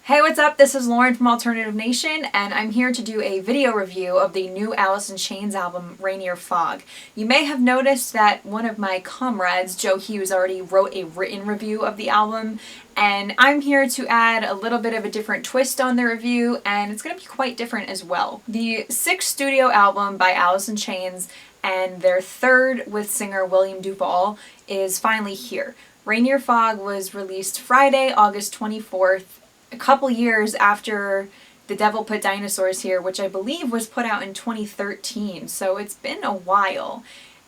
Hey, what's up? This is Lauren from Alternative Nation, and I'm here to do a video review of the new Alice in Chains album, Rainier Fog. You may have noticed that one of my comrades, Joe Hughes, already wrote a written review of the album, and I'm here to add a little bit of a different twist on the review, and it's going to be quite different as well. The sixth studio album by Alice in Chains, and their third with singer William Duvall, is finally here. Rainier Fog was released Friday, August 24th, a couple years after The Devil Put Dinosaurs Here, which I believe was put out in 2013, so it's been a while.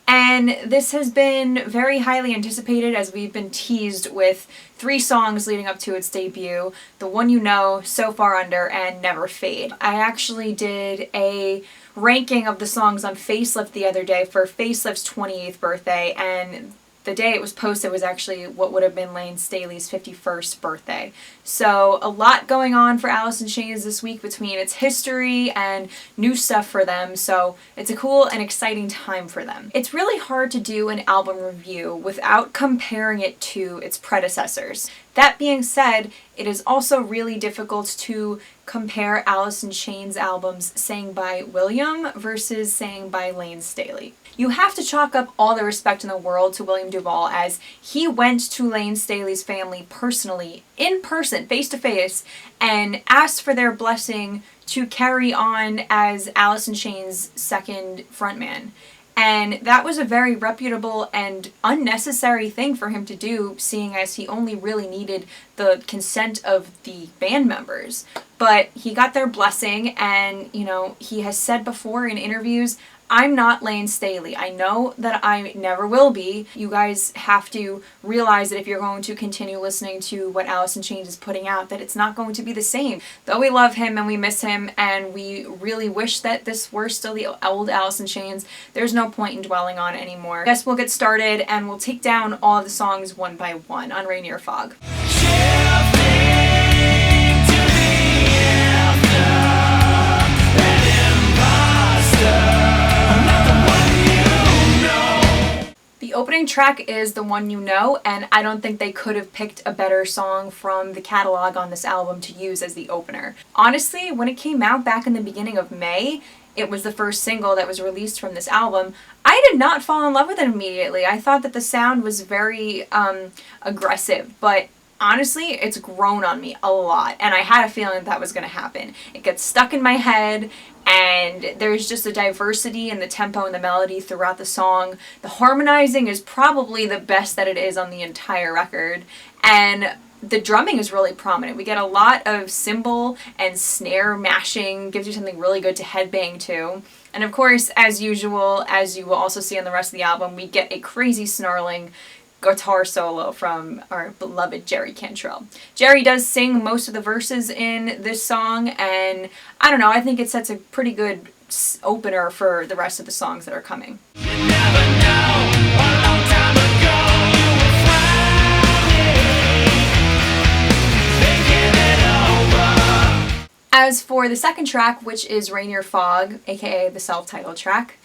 And this has been very highly anticipated as we've been teased with 3 songs leading up to its debut: The One You Know, So Far Under, and Never Fade. I actually did a ranking of the songs on Facelift the other day for Facelift's 28th birthday, and the day it was posted was actually what would have been Layne Staley's 51st birthday. So a lot going on for Alice in Chains this week between its history and new stuff for them, so it's a cool and exciting time for them. It's really hard to do an album review without comparing it to its predecessors. That being said, it is also really difficult to compare Alice in Chains albums sang by William versus sang by Layne Staley. You have to chalk up all the respect in the world to William Duvall, as he went to Layne Staley's family personally, in person, face to face, and asked for their blessing to carry on as Alice in Chains' second frontman. And that was a very reputable and unnecessary thing for him to do, seeing as he only really needed the consent of the band members. But he got their blessing, and, he has said before in interviews, "I'm not Layne Staley. I know that I never will be." You guys have to realize that if you're going to continue listening to what Alice in Chains is putting out, that it's not going to be the same. Though we love him and we miss him and we really wish that this were still the old Alice in Chains, there's no point in dwelling on it anymore. I guess we'll get started and we'll take down all of the songs one by one on Rainier Fog. The opening track is The One You Know, and I don't think they could have picked a better song from the catalog on this album to use as the opener. Honestly, when it came out back in the beginning of May, it was the first single that was released from this album, I did not fall in love with it immediately. I thought that the sound was very aggressive, but honestly, it's grown on me a lot, and I had a feeling that was going to happen. It gets stuck in my head, and there's just a diversity in the tempo and the melody throughout the song. The harmonizing is probably the best that it is on the entire record, and the drumming is really prominent. We get a lot of cymbal and snare mashing, gives you something really good to headbang to. And of course, as usual, as you will also see on the rest of the album, we get a crazy snarling guitar solo from our beloved Jerry Cantrell. Jerry does sing most of the verses in this song, and I don't know, I think it sets a pretty good opener for the rest of the songs that are coming. You never know, a long time ago you were flying, thinking it over. As for the second track, which is Rainier Fog, aka the self-titled track,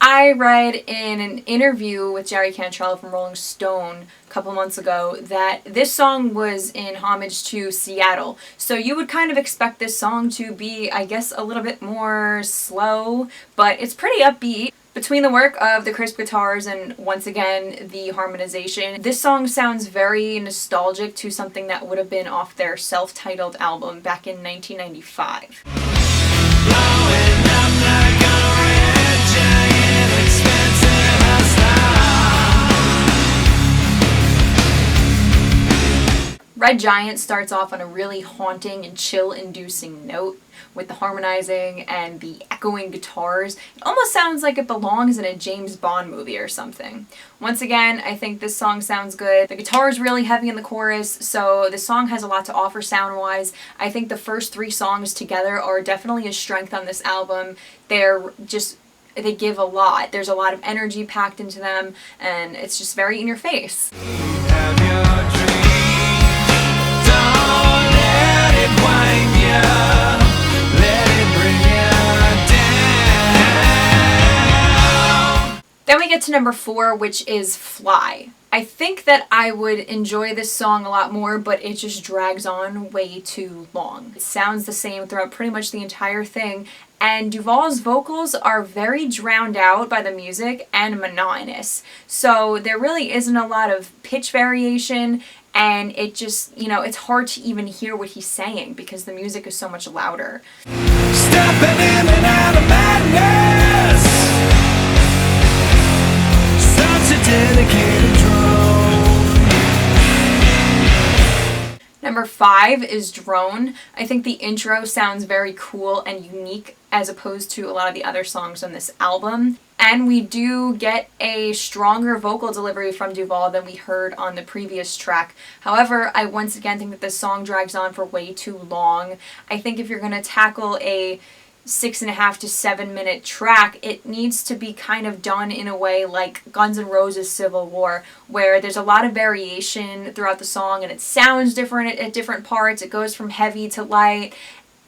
I read in an interview with Jerry Cantrell from Rolling Stone a couple months ago that this song was in homage to Seattle. So you would kind of expect this song to be, I guess, a little bit more slow, but it's pretty upbeat. Between the work of the crisp guitars and, once again, the harmonization, this song sounds very nostalgic to something that would have been off their self-titled album back in 1995. Red Giant starts off on a really haunting and chill-inducing note with the harmonizing and the echoing guitars. It almost sounds like it belongs in a James Bond movie or something. Once again, I think this song sounds good. The guitar is really heavy in the chorus, so the song has a lot to offer sound-wise. I think the first 3 songs together are definitely a strength on this album. They give a lot. There's a lot of energy packed into them, and it's just very in your face. Then we get to number 4, which is Fly. I think that I would enjoy this song a lot more, but it just drags on way too long. It sounds the same throughout pretty much the entire thing, and Duvall's vocals are very drowned out by the music and monotonous. So there really isn't a lot of pitch variation, and it just, it's hard to even hear what he's saying because the music is so much louder. Stepping in and out of madness, such a dedicated drone. Number 5 is Drone. I think the intro sounds very cool and unique as opposed to a lot of the other songs on this album. And we do get a stronger vocal delivery from Duvall than we heard on the previous track. However, I once again think that this song drags on for way too long. I think if you're going to tackle a 6.5 to 7 minute track, it needs to be kind of done in a way like Guns N' Roses' Civil War, where there's a lot of variation throughout the song and it sounds different at different parts. It goes from heavy to light.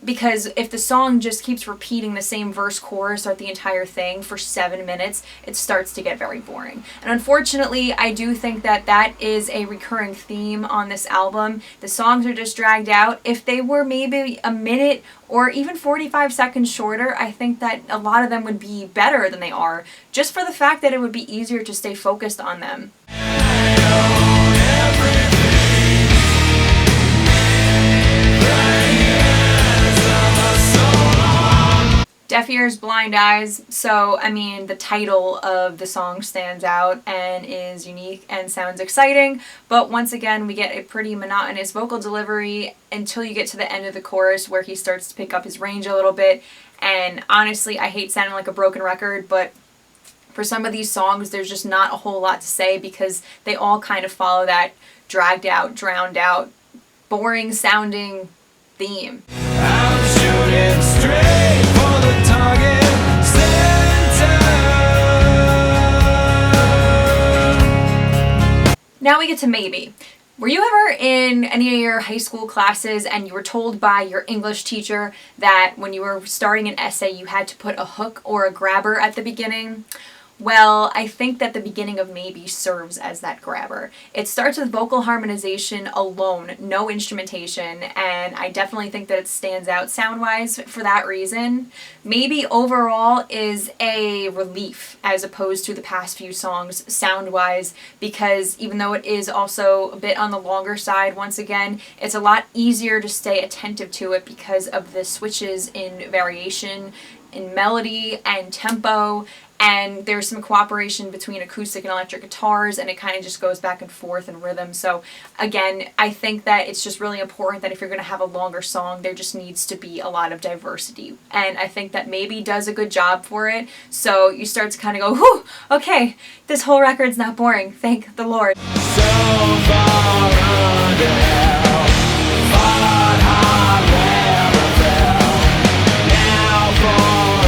Because if the song just keeps repeating the same verse chorus throughout the entire thing for 7 minutes, it starts to get very boring. And unfortunately, I do think that that is a recurring theme on this album. The songs are just dragged out. If they were maybe a minute or even 45 seconds shorter, I think that a lot of them would be better than they are, just for the fact that it would be easier to stay focused on them. Deaf Ears, Blind Eyes. So, I mean, the title of the song stands out and is unique and sounds exciting, but once again, we get a pretty monotonous vocal delivery until you get to the end of the chorus where he starts to pick up his range a little bit. And honestly, I hate sounding like a broken record, but for some of these songs, there's just not a whole lot to say because they all kind of follow that dragged out, drowned out, boring sounding theme. I'm shooting straight for the target center. Now we get to Maybe. Were you ever in any of your high school classes and you were told by your English teacher that when you were starting an essay you had to put a hook or a grabber at the beginning? Well, I think that the beginning of Maybe serves as that grabber. It starts with vocal harmonization alone, no instrumentation, and I definitely think that it stands out sound-wise for that reason. Maybe overall is a relief as opposed to the past few songs sound-wise, because even though it is also a bit on the longer side, once again, it's a lot easier to stay attentive to it because of the switches in variation, in melody and tempo, and there's some cooperation between acoustic and electric guitars, and it kind of just goes back and forth in rhythm. So again, I think that it's just really important that if you're going to have a longer song, there just needs to be a lot of diversity. And I think that Maybe does a good job for it. So you start to kind of go, whew, okay, this whole record's not boring. Thank the Lord. So far under, fought hard where I fell. Now forever.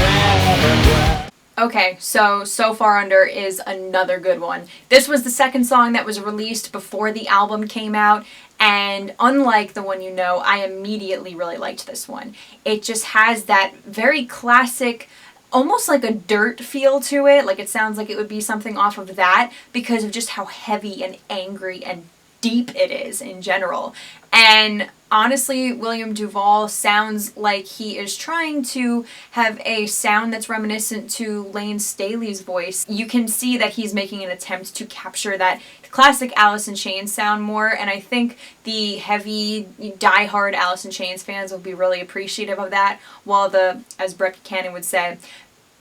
Okay, so Far Under is another good one. This was the second song that was released before the album came out, and unlike the one you know, I immediately really liked this one. It just has that very classic, almost like a Dirt feel to it, like it sounds like it would be something off of that because of just how heavy and angry and deep it is in general. And honestly, William Duvall sounds like he is trying to have a sound that's reminiscent to Lane Staley's voice. You can see that he's making an attempt to capture that classic Alice in Chains sound more, and I think the heavy, die-hard Alice in Chains fans will be really appreciative of that, while the, as Brett Buchanan would say,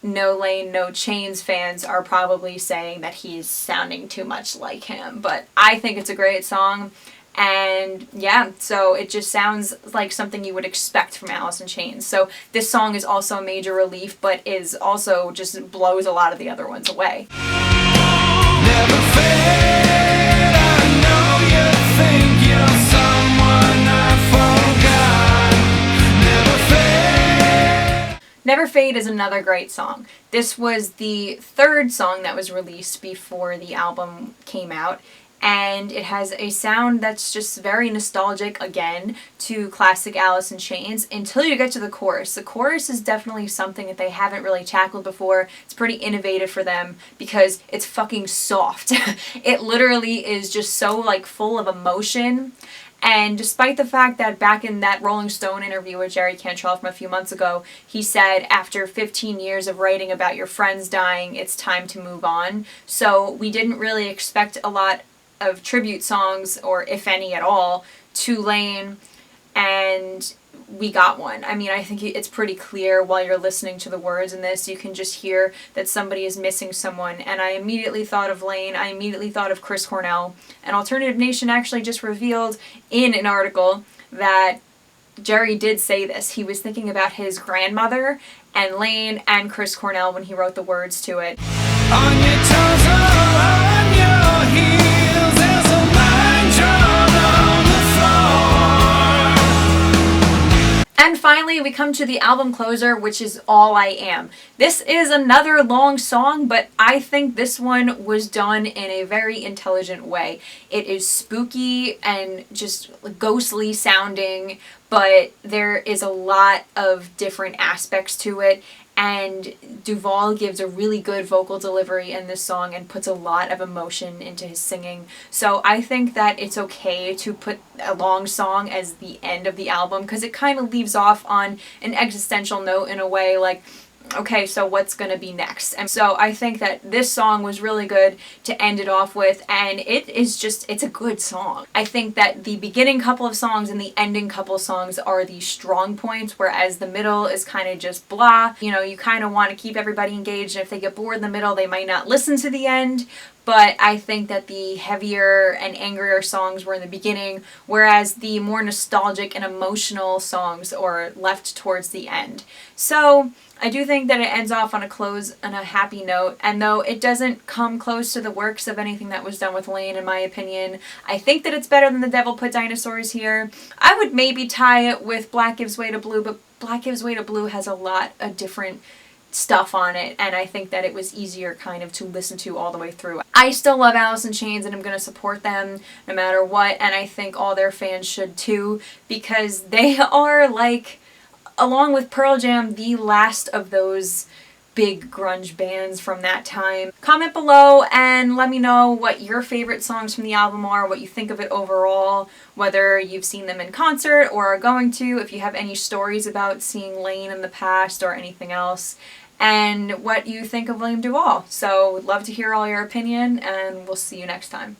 No Lane, No Chains fans are probably saying that he's sounding too much like him. But I think it's a great song. And yeah, so it just sounds like something you would expect from Alice in Chains. So this song is also a major relief, but is also just blows a lot of the other ones away. Never fade, I know you think you're someone I forgot. Never fade. Never Fade is another great song. This was the third song that was released before the album came out. and it has a sound that's just very nostalgic, again, to classic Alice in Chains until you get to the chorus. The chorus is definitely something that they haven't really tackled before. It's pretty innovative for them because it's fucking soft. It literally is just so like full of emotion. And despite the fact that back in that Rolling Stone interview with Jerry Cantrell from a few months ago, he said after 15 years of writing about your friends dying, it's time to move on. So we didn't really expect a lot of tribute songs, or if any at all, to Lane, and we got one. I mean, I think it's pretty clear while you're listening to the words in this. You can just hear that somebody is missing someone, and I immediately thought of Lane. I immediately thought of Chris Cornell. And Alternative Nation actually just revealed in an article that Jerry did say this. He was thinking about his grandmother and Lane and Chris Cornell when he wrote the words to it. On your toes or on your heels, there's a line drawn on the floor. And finally, we come to the album closer, which is All I Am. This is another long song, but I think this one was done in a very intelligent way. It is spooky and just ghostly sounding, but there is a lot of different aspects to it. And Duvall gives a really good vocal delivery in this song and puts a lot of emotion into his singing. So I think that it's okay to put a long song as the end of the album because it kind of leaves off on an existential note in a way, like, okay, so what's going to be next? And so I think that this song was really good to end it off with, and it's a good song. I think that the beginning couple of songs and the ending couple of songs are the strong points, whereas the middle is kind of just blah. You know, you kind of want to keep everybody engaged, and if they get bored in the middle, they might not listen to the end. But I think that the heavier and angrier songs were in the beginning, whereas the more nostalgic and emotional songs are left towards the end. So I do think that it ends off on a happy note, and though it doesn't come close to the works of anything that was done with Lane, in my opinion, I think that it's better than The Devil Put Dinosaurs Here. I would maybe tie it with Black Gives Way to Blue, but Black Gives Way to Blue has a lot of different stuff on it, and I think that it was easier kind of to listen to all the way through. I still love Alice in Chains, and I'm going to support them no matter what, and I think all their fans should too, because they are, like, along with Pearl Jam, the last of those big grunge bands from that time. Comment below and let me know what your favorite songs from the album are, what you think of it overall, whether you've seen them in concert or are going to, if you have any stories about seeing Lane in the past or anything else, and what you think of William Duvall. So, would love to hear all your opinion, and we'll see you next time.